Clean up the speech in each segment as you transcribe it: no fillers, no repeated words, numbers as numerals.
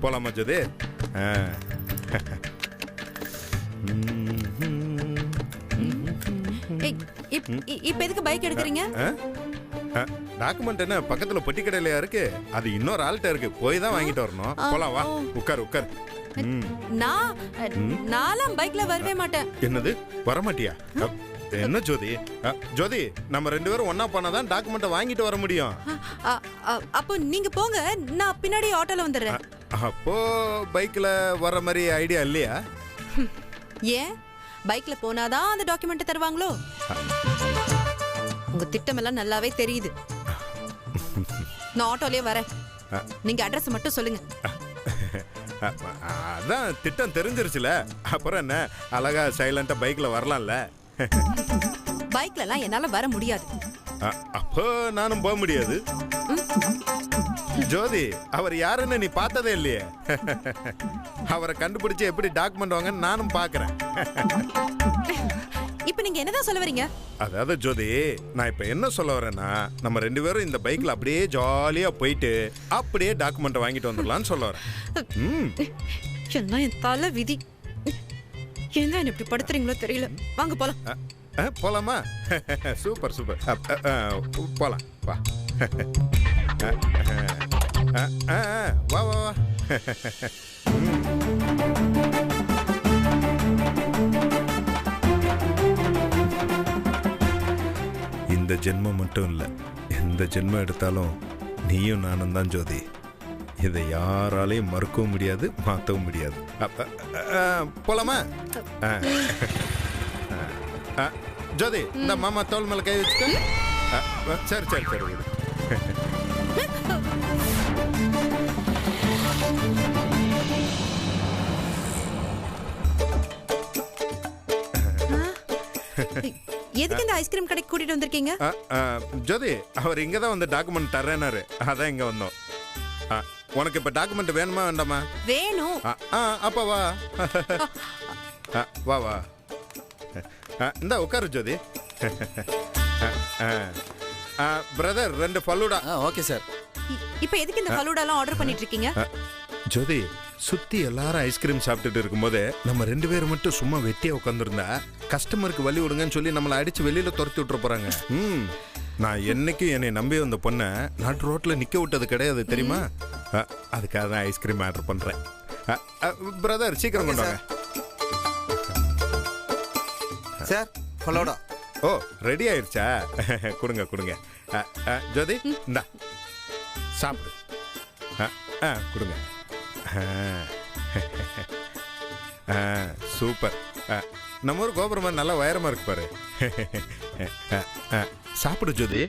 போலாமா ஜோதி? இப்ப எதுக்கு பைக் எடுக்கிறீங்க? டாக்குமெண்ட் என்ன பக்கத்துல பொட்டி கடையிலயா இருக்கு? அது இன்னொரு ஆள்கிட்ட இருக்கு, போய் தான் வாங்கிட்டு வரணும். போலாம் வா, உட்கார் உட்கார். நான்லாம் பைக்ல வரவே மாட்டேன். என்னது வரமாட்டியா? என்ன ஜோதி? ஜோதி, நம்ம 2 பேரும் ஒன்னா போனாதான் டாக்குமெண்ட்டை வாங்கிட்டு வர முடியும். அப்போ நீங்க போங்க, நான் பின்னாடி ஆட்டோல வந்துடுறேன். அப்போ பைக்ல வர மாதிரி ஐடியா இல்லையா? ஏன் பைக்ல போனாதான் அந்த டாக்குமெண்ட் தருவாங்களோ? உங்க திட்டம் எல்லாம் நல்லாவே தெரியுது. நான் ஆட்டோலயே வரேன், நீங்க அட்ரஸ் மட்டும் சொல்லுங்க. அதான் திட்டம் தெரிஞ்சிருச்சுல, அப்புறம் என்ன அழகா சைலண்டா பைக்ல வரலாம்ல. பைக்ல எல்லாம் என்னால வர முடியாது. அப்போ நானும் போக முடியாது. ஜோதி, அவர் யாருன்னு நீ பார்த்ததே இல்லையே. அவரை கண்டுபிடிச்சு எப்படி டாக்குமெண்ட் வாங்கன்னு நானும் பாக்குறேன். இப்ப நீங்க என்னதான் சொல்ல வரீங்க? அதாவது ஜோதி, நான் இப்ப என்ன சொல்ல வரேன்னா, நம்ம 2 பேரும் இந்த பைக்ல அப்படியே ஜாலியா போயிட்டு அப்படியே டாக்குமெண்ட் வாங்கிட்டு வந்துடலாம்னு சொல்ல வரேன். எல்லாம் என் தலை விதி. என்ன இப்படி படுத்துறீங்களோ தெரியல. வாங்க போலாம். போலாமா? சூப்பர் சூப்பர், போலாம் வா. வா வா வா. இந்த ஜென்மம் மட்டும் இல்லை, எந்த ஜென்மம் எடுத்தாலும் நீயும் நானும் தான் ஜோதி. இதை யாராலையும் மறுக்கவும் முடியாது, மாற்றவும் முடியாது. போலாமா? ஜோதி, இந்த மாமா தோல் மேல கை வச்சுக்க. சரி சரி சரி விடு. எதுக்கு இந்த ஐஸ்கிரீம் கடைக்கு கூட்டிட்டு வந்திருக்கீங்க? ஜோதி, அவர் இங்கதான் வந்து டாக்குமெண்ட் தர்றேனாரு, அதான் இங்க வந்தோம். உனக்கு இப்ப டாக்குமெண்ட் வேணுமா வேண்டாமா? வேணும். அப்ப வா வா வா. இந்த உட்காரு Jyothi. Brother, 2 falooda. Okay sir. இப்போ எதுக்கு இந்த ஃபலூடாலாம் ஆர்டர் பண்ணிட்டு இருக்கீங்க? ஜோதி, சுத்தி எல்லாரும் ஐஸ்கிரீம் சாப்பிட்டுட்டு இருக்கும்போது நம்ம 2 பேரும் மட்டும் சும்மா வெட்டியா உட்காந்துருந்தா கஸ்டமருக்கு வழி விடுங்கன்னு சொல்லி நம்மளை அடிச்சு வெளியில துரத்தி விட்டுற போறாங்க. நான் என்னைக்கும் என்னை நம்பி வந்த பொண்ணை நாட்டு ரோட்ல நிக்க விட்டது கிடையாது தெரியுமா? அதுக்காக தான் ஐஸ்கிரீம் ஆர்டர் பண்றேன். பிரதர், சீக்கிரம் கொண்டு வாங்க. சார், ஃபலூடா. ஓ, ரெடி ஆயிடுச்சா? கொடுங்க கொடுங்க. ஜோதி, இந்தா சாப்பிடு. கொடுங்க. சூப்பர். நம்ம ஊர் கோபுரம் நல்லா உயரமா இருக்கு பாரு. சாப்பிடு ஜோதி.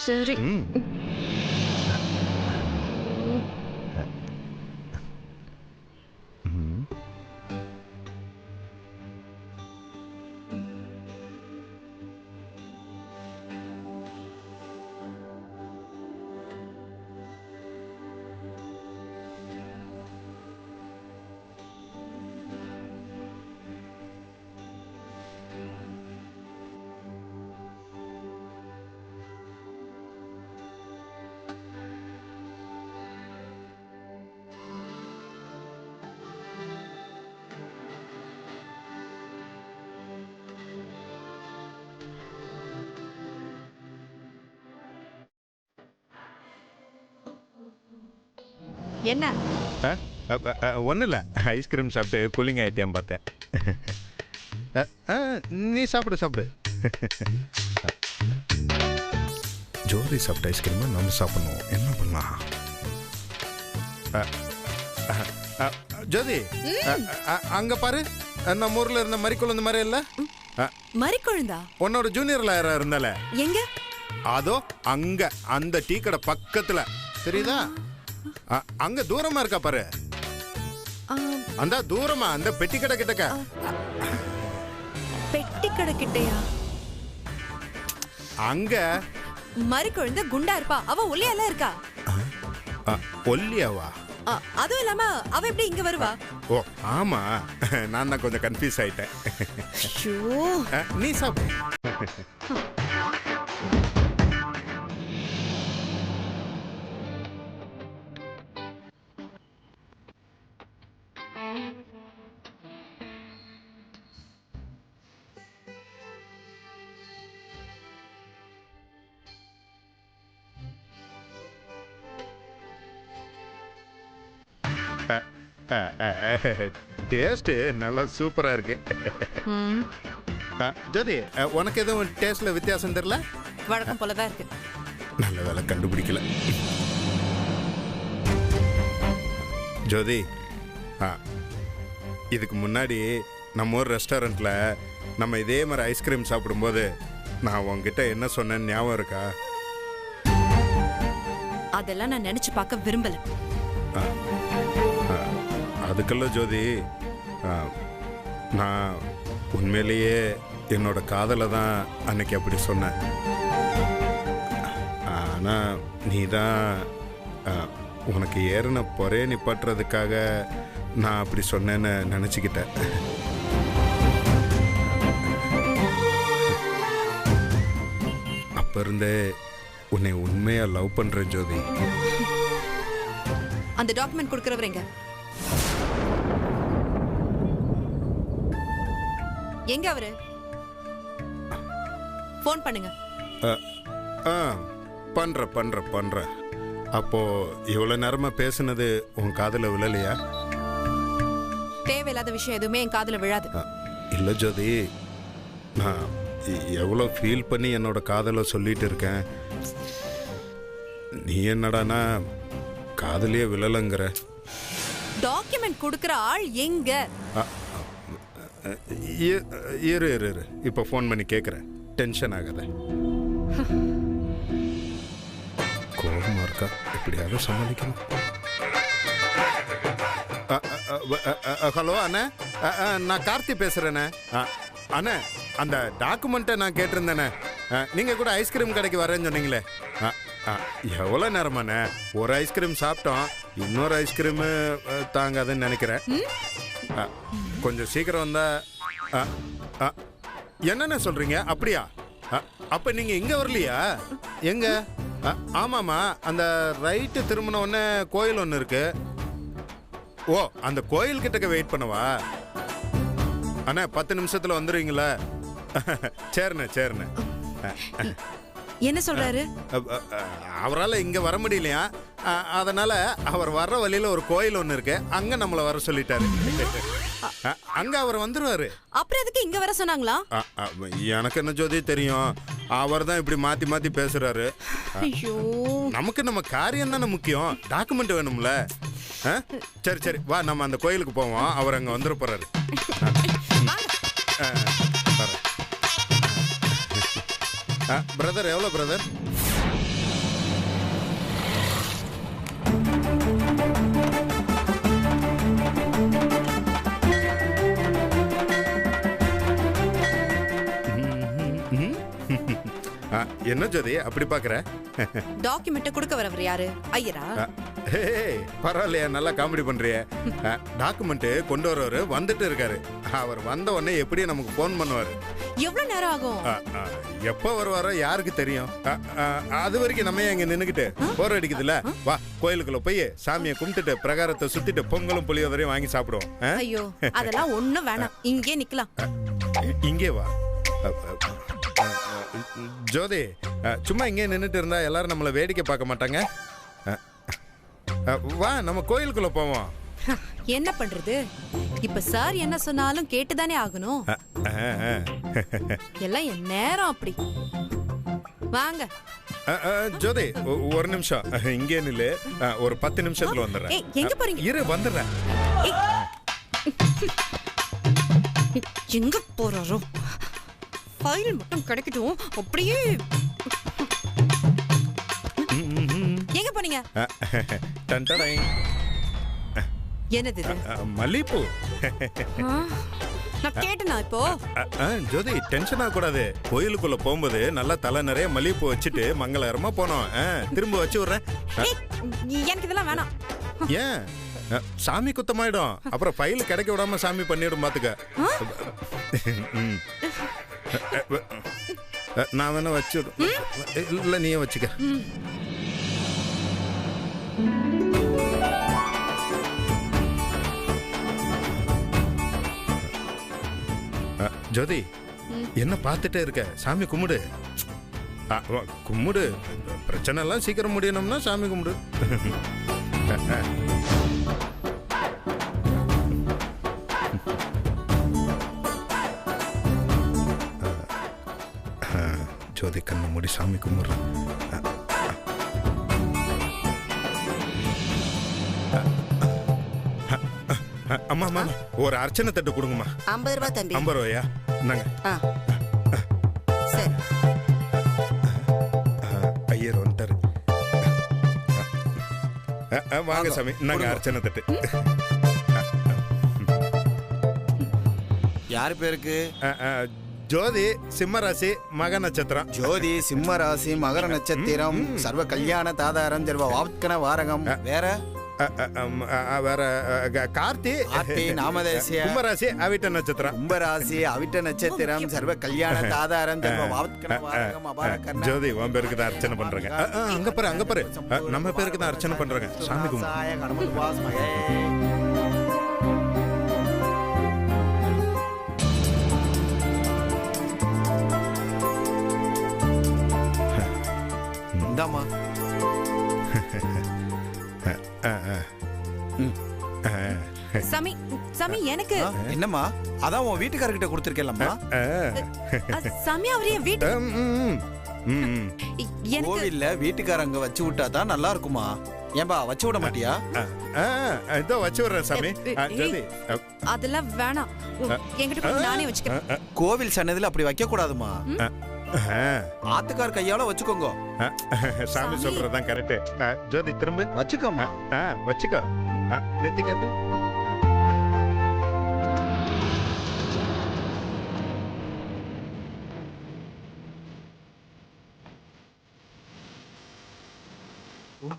சரி. என்ன? ஒன்றும் இல்லை, ஐஸ்கிரீம் சாப்பிட்டு கூலிங் ஆகிட்டேன் பார்த்தேன். நீ சாப்பிடு சாப்பிடு. ஜோதி சாப்பிட்ட ஐஸ்கிரீமை நம்ம சாப்பிடணும், என்ன பண்ணலாம்? ஜோதி, அங்க பாரு, நம்ம ஊர்ல இருந்த மறிக்குழந்த மாதிரி இல்ல? மறிக்குழந்தா? உன்னோட ஜூனியர்ல யாரா இருந்தால? எங்க? அதோ அங்க, அந்த டீ கடை பக்கத்துல தெரியுதா? அங்க தூரமா இருக்கா பாரு. அந்த தூரமா, அந்த பெட்டி கடை கிட்டக்க. பெட்டி கடை கிட்டயா? அங்க மறிக்குழந்த குண்டா இருப்பா, அவ ஒல்லியால இருக்கா. ஒல்லியாவா? அதுவும் இல்லாம அவ எப்படி இங்க வருவா? ஓ ஆமா, நான் தான் கொஞ்சம் கன்ஃபியூஸ் ஆயிட்டேன். நீ சாப்பிடு. டேஸ்ட்டு நல்லா சூப்பராக இருக்கு. ஜோதி, உனக்கு எதுவும் டேஸ்ட்ல வித்தியாசம் தெரியல? வழக்கம் போலதான் இருக்கு. நல்ல வேலை கண்டுபிடிக்கல. ஜோதி, இதுக்கு முன்னாடி நம்ம ஊர் ரெஸ்டாரண்ட்ல நம்ம இதே மாதிரி ஐஸ்கிரீம் சாப்பிடும்போது நான் உங்ககிட்ட என்ன சொன்னேன்னு ஞாபகம் இருக்கா? அதெல்லாம் நான் நினைச்சு பார்க்க விரும்பல. அதுக்கெல்லாம் ஜோதி, நான் உண்மையிலேயே என்னோட காதலை தான் அன்னைக்கு அப்படி சொன்னேன். ஆனால் நீ தான் உனக்கு ஏறின பொறைய நிப்பாட்டுறதுக்காக நான் அப்படி சொன்னேன்னு நினச்சிக்கிட்டேன். அப்போ இருந்தே உன்னை உண்மையாக லவ் பண்ணுறேன் ஜோதி. அந்த டாக்குமெண்ட் கொடுக்குறவரங்க எங்க அவரு? போன் பண்ணுங்க. பண்றேன். அப்போ இவ்வளவு நேரமா பேசுனது உன் காதுல விழலையா? தேவையில்லாத விஷயம் எதுவுமே என் காதுல விழாது. இல்ல ஜோதி, நான் எவ்வளவு ஃபீல் பண்ணி என்னோட காதலை சொல்லிட்டு இருக்கேன். நீ என்னடானா காதலியே விழலங்கிற. டாக்குமெண்ட் கொடுக்கிற ஆள் எங்க? இரு இப்ப போன் பண்ணி கேக்குறேன். டென்ஷன் ஆகாத. கோபமா இருக்கா? எப்படியாவது சமாளிக்கணும். ஹலோ அண்ணா, நான் கார்த்தி பேசுறேண்ணே. அண்ணா, அந்த டாக்குமெண்ட்டை நான் கேட்டிருந்தேண்ணே. நீங்க கூட ஐஸ்கிரீம் கடைக்கு வரேன்னு சொன்னீங்களே. எவ்வளோ நேரமாண்ணே? ஒரு ஐஸ்கிரீம் சாப்பிட்டோம், இன்னொரு ஐஸ்கிரீமு தாங்காதுன்னு நினைக்கிறேன். கொஞ்சம் சீக்கிரம் வந்தா. என்னென்ன சொல்றீங்க? அப்படியா? அப்ப நீங்க இங்க வரலையா? எங்க? ஆமாமா, அந்த ரைட்டு திரும்பின உடனே கோயில் ஒன்று இருக்கு. ஓ, அந்த கோயில் கிட்டக்க வெயிட் பண்ணவா? அண்ணா 10 நிமிஷத்துல வந்துடுவீங்களா? சரிண்ணே. என்ன சொல்றாரு? அவரால் இங்க வர முடியலையா, அதனால அவர் வர்ற வழியில ஒரு கோயில் ஒன்று இருக்கு, அங்க நம்மளை வர சொல்லிட்டாரு. அங்க அவர் வந்துருவாரு. அப்புறம் எதுக்கு இங்க வர சொன்னாங்களா? எனக்கு என்ன ஜோதி தெரியும், அவர் தான் இப்படி மாத்தி பேசுறாரு. ஐயோ, நமக்கு நம்ம காரியம் தானே முக்கியம், டாக்குமெண்ட் வேணும்ல. சரி வா, நம்ம அந்த கோயிலுக்கு போவோம். அவர் அங்க வந்துட போறாரு. பிரதர், எவ்வளோ பிரதர்? என்ன ஜோதி அப்படி பாக்குற? டாக்குமெண்ட் கொடுக்க வரவர் யாரு? ஐயரா? பரவாயில்லையா, நல்லா காமெடி பண்றிய. டாக்குமெண்ட் கொண்டு வரவர் வந்துட்டு இருக்காரு. அவர் வந்த உடனே எப்படியும் நமக்கு போன் பண்ணுவாரு. எவ்வளவு நேரம் ஆகும்? எப்ப வருவாரோ யாருக்கு தெரியும். அது வரைக்கும் நம்ம இங்க நின்னுக்கிட்டு போர் அடிக்குதுல, வா கோயிலுக்குள்ள போய் சாமியை கும்பிட்டுட்டு பிரகாரத்தை சுத்திட்டு பொங்கலும் புளியோதரையும் வாங்கி சாப்பிடுவோம். ஐயோ, அதெல்லாம் ஒண்ணும் வேணாம், இங்கே நிக்கலாம். இங்கே வா ஜோதி, சும்மா இங்கே நின்றுட்டு இருந்தா எல்லாரும் நம்மளை வேடிக்கை பார்க்க மாட்டாங்க. வா, நம்ம கோயிலுக்குள்ள போவோம். என்ன பண்றது, இப்ப சார் என்ன சொன்னாலும் கேட்டுதானே ஆகணும். எல்லாம் என் நேரம் அப்படி. வாங்க ஜோதி, ஒரு நிமிஷம் இங்கே நில்லு. ஒரு 10 நிமிஷத்துல வந்துடுறேன். எங்க போறீங்க? இரு, வந்துடுறேன். எங்க போறாரோ? ஃபைல் மட்டும் கிடைக்கட்டும். அப்படியே எங்க போனீங்க? என்னது இது? மல்லிப்பூ. நான் கேட்டேனா இப்போ? ஜோதி, டென்ஷன் ஆக கூடாது. கோயிலுக்குள்ள போகும்போது நல்லா தலை நிறைய மல்லிப்பூ வச்சுட்டு மங்களகரமா போனோம். திரும்ப வச்சு விடுறேன். எனக்கு இதெல்லாம் வேணாம். ஏன்? சாமி குத்தமாயிடும். அப்புறம் ஃபைல் கிடைக்க விடாம சாமி பண்ணிடும் பாத்துக்க. நான் வேணா வச்சு இல்ல, நீயே வச்சுக்க. ஜோதி என்ன பார்த்துட்டே இருக்க? சாமி கும்பிடு. கும்பிடு. பிரச்சனை எல்லாம் சீக்கிரம் முடியணும்னா சாமி கும்பிடு. ஜோதி கண்ணை மூடி சாமி கும்பிடுறேன். அம்மா அம்மா ஒரு அர்ச்சனை தட்டு கொடுங்கம்மா. 50 ரூபாய் தம்பி. 50 ரூபாயா? நாங்க சரி. ஐயர் வந்துட்டாரு. வாங்க சாமி, நாங்க அர்ச்சனை தட்டு. யாரு பேருக்கு? ஜோதி சிம்மராசி மக நட்சத்திரம். ஜோதி சிம்ம ராசி மகர நட்சத்திரம் சர்வ கல்யாண தாதாரம் சர்வ வாத்கன வாரகம். வேற வேற கார்த்தி நாமதேசிய கும்பராசி அவிட்ட நட்சத்திரம். கும்பராசி அவிட்ட நட்சத்திரம் சர்வ கல்யாண தாதாரம் சர்வ வாத்கன வாரகம் அபாரகர்ண. ஜோதி உன் பேருக்கு தான் அர்ச்சனை பண்றாங்க. அங்க பாரு அங்க பாரு, நம்ம பேருக்கு தான் அர்ச்சனை பண்றாங்க. சாமி கும்பிடு. இந்தாமா. சாமி சாமி எனக்கு என்னம்மா? அதான் உன் வீட்டுக்காரர்கிட்ட கொடுத்துருக்கேன்லம்மா. சாமி அவரே வீட்டு எனக்கு கோவில்ல வீட்டுக்காரங்க வச்சு விட்டா தான் நல்லா இருக்குமா? ஏன்பா வச்சு விட மாட்டியா? இதோ வச்சு விடுறேன் சாமி. ஜோதி அதெல்லாம் வேணாம், என்கிட்ட கொடுத்து நானே வச்சுக்கிறேன். கோவில் சன்னதில அப்படி வைக்க கூடாதுமா. ஆத்துக்கார் கையால வச்சுக்கோங்க. சாமி சொல்றதுதான் கரெக்ட். ஜோதி திரும்ப வச்சுக்கோமா. வச்சுக்கோ. நெத்திக்காட்டு.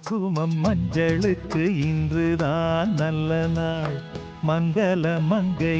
குங்குமம் மஞ்சளுக்கு இன்றுதான் நல்ல நாள். மங்கள மங்கை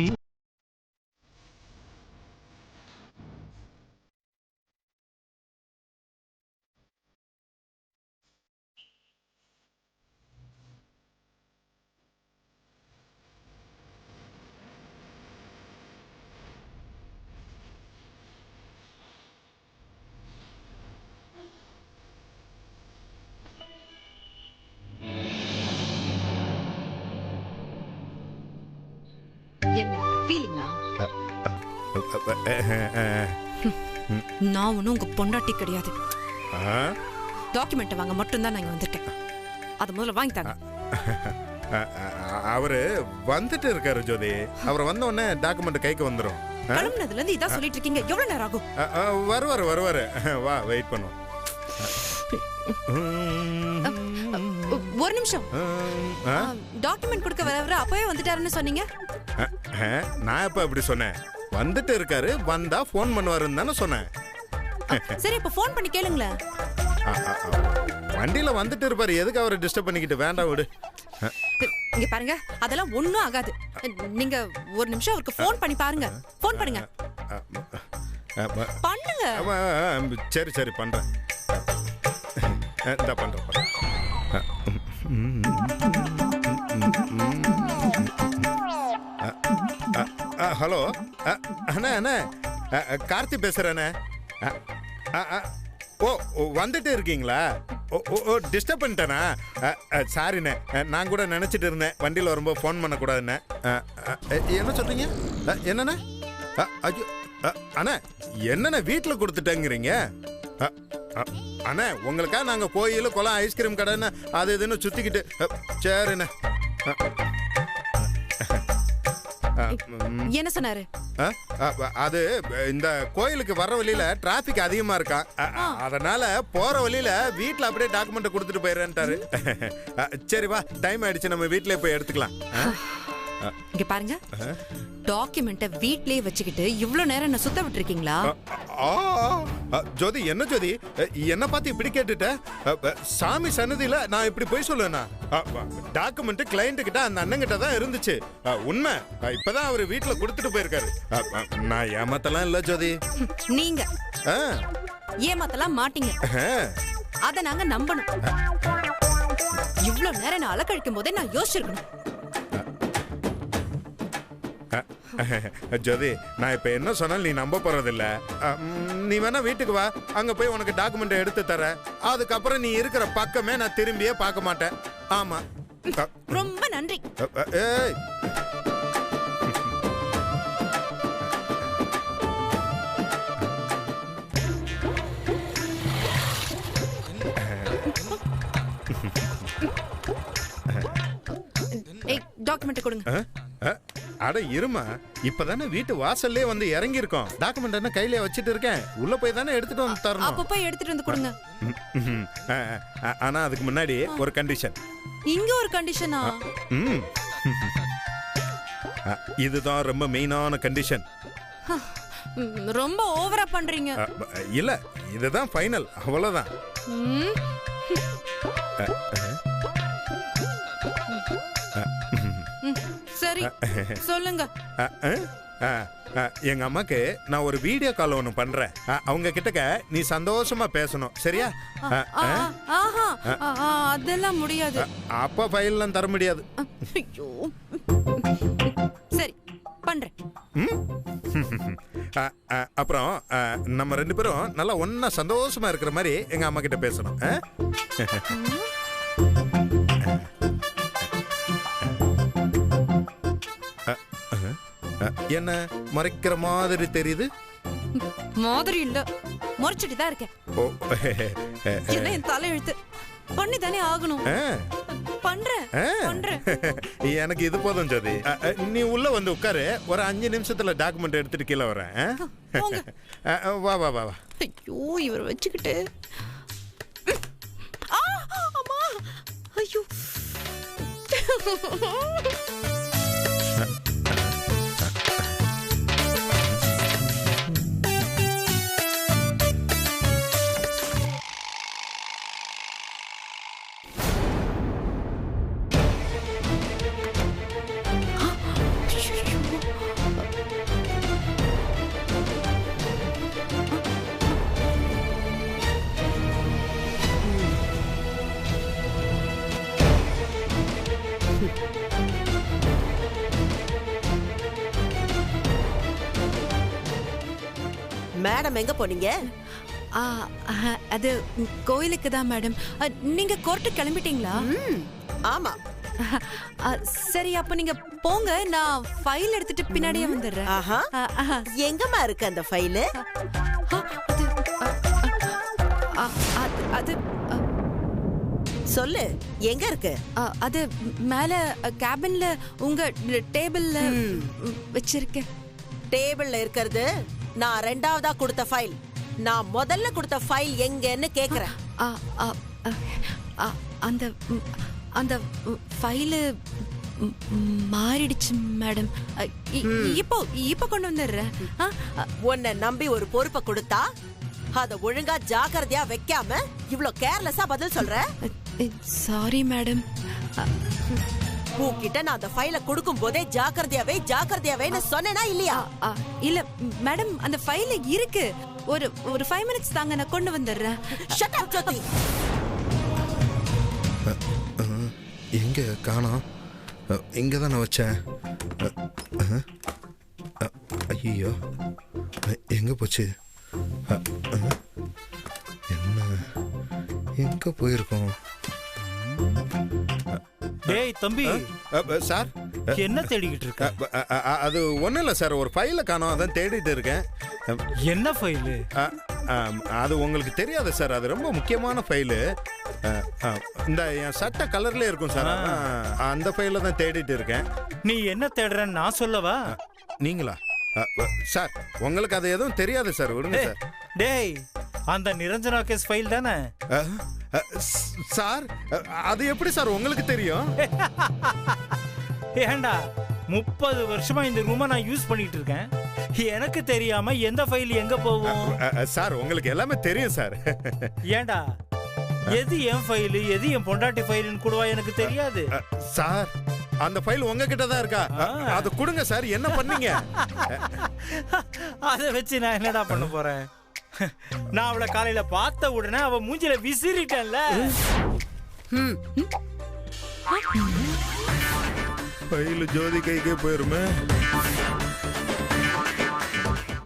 நான் ஒன்னும் உங்க பொண்டாட்டி கிடையாது. டாக்குமெண்ட் வாங்க மட்டும்தான் நான் இங்க வந்திருக்கேன். அது முதல்ல வாங்கிட்டாங்க. அவரு வந்துட்டு இருக்காரு ஜோதி. அவர் வந்த உடனே டாக்குமெண்ட் கைக்கு வந்துடும். கிளம்புனதுல இருந்து இதான் சொல்லிட்டு இருக்கீங்க. எவ்வளவு நேரம் ஆகும்? வருவாரு. வா வெயிட் பண்ணுவோம். ஒரு நிமிஷம். டாக்குமெண்ட் கொடுக்க வரவர அப்பவே வந்துட்டாருன்னு சொன்னீங்க. நான் எப்ப அப்படி சொன்னேன்? வந்துட்டு இருக்காரு, வந்தா போன் பண்ணுவாருன்னு தானே சொன்னேன். சரி இப்ப போன் பண்ணி கேளுங்களேன். வண்டியில வந்துட்டு இருப்பாரு, எதுக்கு அவரை டிஸ்டர்ப் பண்ணிக்கிட்டு? வேண்டாம் விடு. இங்க பாருங்க, அதெல்லாம் ஒண்ணும் ஆகாது. நீங்க ஒரு நிமிஷம் அவருக்கு போன் பண்ணி பாருங்க. போன் பண்ணுங்க. பண்ணுங்க. சரி பண்றேன். பண்றேன். ஹலோ அண்ணா கார்த்தி பேசுறேண்ணே. ஓ வந்துட்டு இருக்கீங்களா? ஓ டிஸ்டர்ப் பண்ணிட்டேண்ணா. சாரிண்ணே, நான் கூட நினச்சிட்டு இருந்தேன் வண்டியில் வரும்போது ஃபோன் பண்ணக்கூடாதுண்ணே. என்ன சொல்கிறீங்க? என்னண்ணே? ஐயோ அண்ணா, என்னண்ணே வீட்டில் கொடுத்துட்டேங்கிறீங்க? அண்ணா உங்களுக்காக நாங்கள் கோயில் குளம் ஐஸ்கிரீம் கடைன்னு அது இதுன்னு சுற்றிக்கிட்டு. சரிண்ணே. என்ன சொன்னாரு? அது இந்த கோயிலுக்கு வர்ற வழியில டிராபிக் அதிகமா இருக்கா, அதனால போற வழியில வீட்டுல அப்படியே டாக்குமெண்ட் கொடுத்துட்டு போயிடுறேன்ட்டாரு. சரி வா, டைம் ஆயிடுச்சு, நம்ம வீட்லயே போய் எடுத்துக்கலாம். இங்க பாருங்க, டாக்குமெண்ட்ட வீட்லயே வச்சுக்கிட்டு இவ்வளவு நேரம் என்ன சுத்த விட்டுருக்கீங்களா? ஜோதி, என்ன ஜோதி என்ன பார்த்து இப்படி கேட்டுட்ட? சாமி சன்னதியில நான் இப்படி போய் சொல்லுவேனா? டாக்குமெண்ட் கிளைண்ட் கிட்ட அந்த அண்ணன் கிட்ட தான் இருந்துச்சு. உண்மை, இப்பதான் அவரு வீட்டுல கொடுத்துட்டு போயிருக்காரு. நான் ஏமாத்தலாம் இல்ல ஜோதி. நீங்க ஏமாத்தலாம் மாட்டீங்க, அத நாங்க நம்பணும். இவ்வளவு நேரம் நான் அலக்கழிக்கும் போதே நான் யோசிச்சிருக்கணும். ஜோதி, நான் இப்ப என்ன சொன்னாலும் நீ நம்ப போறதில்ல. நீ வேணா வீட்டுக்கு வா, அங்க போய் உனக்கு டாக்குமெண்ட் எடுத்து தர. அதுக்கப்புறம் நீ இருக்கிற பக்கமே நான் திரும்பியே பார்க்க மாட்டேன். ஆமா. ரொம்ப நன்றி. ஏய், டாக்குமெண்ட் கொடுங்க. அட இருமா, இப்பதானே வீட்டு வாசல்லே வந்து இறங்கி இருக்கோம். டாக்குமெண்ட் என்ன கையில வச்சிட்டு இருக்கேன். உள்ள போய் தானே எடுத்துட்டு வந்து தரணும். அப்ப போய் எடுத்துட்டு வந்து கொடுங்க. ஆனா அதுக்கு முன்னாடி ஒரு கண்டிஷன். இங்க ஒரு கண்டிஷனா? இதுதான் ரொம்ப மெயினான கண்டிஷன். ரொம்ப ஓவரா பண்றீங்க. இல்ல, இதுதான் ஃபைனல், அவ்வளவுதான். சரி, சொல்லுங்க. எங்க அம்மாக்கு நான் ஒரு வீடியோ கால் ஒண்ணு பண்றேன். அவங்க கிட்டக்க நீ சந்தோஷமா பேசணும், சரியா? அதெல்லாம் முடியாது. அப்பா ஃபைல்லாம் தர முடியாது. சரி, பண்றேன். அப்புறம் நம்ம 2 பேரும் நல்லா ஒன்னா சந்தோஷமா இருக்கிற மாதிரி எங்க அம்மா கிட்ட பேசணும். என்ன மறைக்கிற மாதிரி தெரியுது? மாதிரி இல்ல, முறைச்சிட்டு தான் இருக்கேன். என்ன என் தலை எழுத்து பண்ணி தானே ஆகணும். பண்றேன். எனக்கு இது போதும் ஜோதி. நீ உள்ள வந்து உட்காரு, ஒரு 5 நிமிஷத்துல டாக்குமெண்ட் எடுத்துட்டு கீழே வரேன். வா வா வா. ஐயோ, இவர் வச்சுக்கிட்டு. அம்மா, ஐயோ. மேடம் எங்க போனீங்க? அது கோயிலுக்கு தான் மேடம். நீங்க கோர்ட்டு கிளம்பிட்டீங்களா? ஆமா. சரி, அப்ப நீங்க போங்க, நான் ஃபைல் எடுத்துட்டு பின்னாடியே வந்துடுறேன். எங்கம்மா இருக்கு அந்த ஃபைல்? அது சொல்லு, எங்க இருக்கு? அது மேல கேபின்ல உங்க டேபிள்ல வச்சிருக்கேன். டேபிள்ல இருக்கிறது நான் 2ஆவதா கொடுத்த ஃபைல். நான் முதல்ல கொடுத்த ஃபைல் எங்கன்னு கேக்குறேன். அந்த அந்த ஃபைலு மாறிடுச்சு மேடம். இப்போ கொண்டு வந்துடுறேன். உன்னை நம்பி ஒரு பொறுப்பை கொடுத்தா அத ஒழுங்கா ஜாக்கிரதையா வைக்காம இவ்ளோ கேர்லெஸ்ஸா பதில் சொல்ற. Sorry madam. உன்கிட்ட நான் அந்த ஃபைலை கொடுக்கும் போதே ஜாக்கிரதையாவே சொன்னேனா இல்லையா? இல்ல மேடம், அந்த ஃபைல் இருக்கு. ஒரு 5 மினிட்ஸ் தாங்க, நான் கொண்டு வந்துடுறேன். ஷட் அப் ஜோதி. எங்க காணோம்? இங்க தான் நான் வச்சேன். ஐயோ, எங்க போச்சு? என்ன, எங்க போயிருக்கோம்? டேய் தம்பி, சார் என்ன தேடிக்கிட்டு இருக்க? அது ஒண்ணும் இல்ல சார், ஒரு ஃபைல காணோம், அதான் தேடிட்டு இருக்கேன். என்ன ஃபைலு? அது உங்களுக்கு தெரியாது சார், அது ரொம்ப முக்கியமான ஃபைலு. இந்த என் சட்ட கலர்ல இருக்கும் சார், அந்த ஃபைல தான் தேடிட்டு இருக்கேன். நீ என்ன தேடுறன்னு நான் சொல்லவா? நீங்களா சார்? உங்களுக்கு அது எதுவும் தெரியாது சார், விடுங்க சார். டேய், அந்த நிரஞ்சனா கேஸ் ஃபைல் தானே சார்? அது எப்படி சார் உங்களுக்கு தெரியும்? ஏண்டா, 30 வருஷமா இந்த ரூமை நான் யூஸ் பண்ணிட்டு இருக்கேன். எனக்கு தெரியாம எந்த ஃபைல் எங்க போகும்? சார், உங்களுக்கு எல்லாமே தெரியும் சார். ஏண்டா, எது என் ஃபைல் எது என் பொண்டாட்டி ஃபைல்னு கூடவா எனக்கு தெரியாது? சார், அந்த ஃபைல் உங்ககிட்ட தான் இருக்கா? அது கொடுங்க சார். என்ன பண்ணீங்க? அதை வச்சு நான் என்னடா பண்ண போறேன்? நான் அவளை காலையில பார்த்த உடனே அவ மூஞ்சில விசிறிட்டேன்ல. ஃபைல் ஜோதி கைக்கே போயிருமே.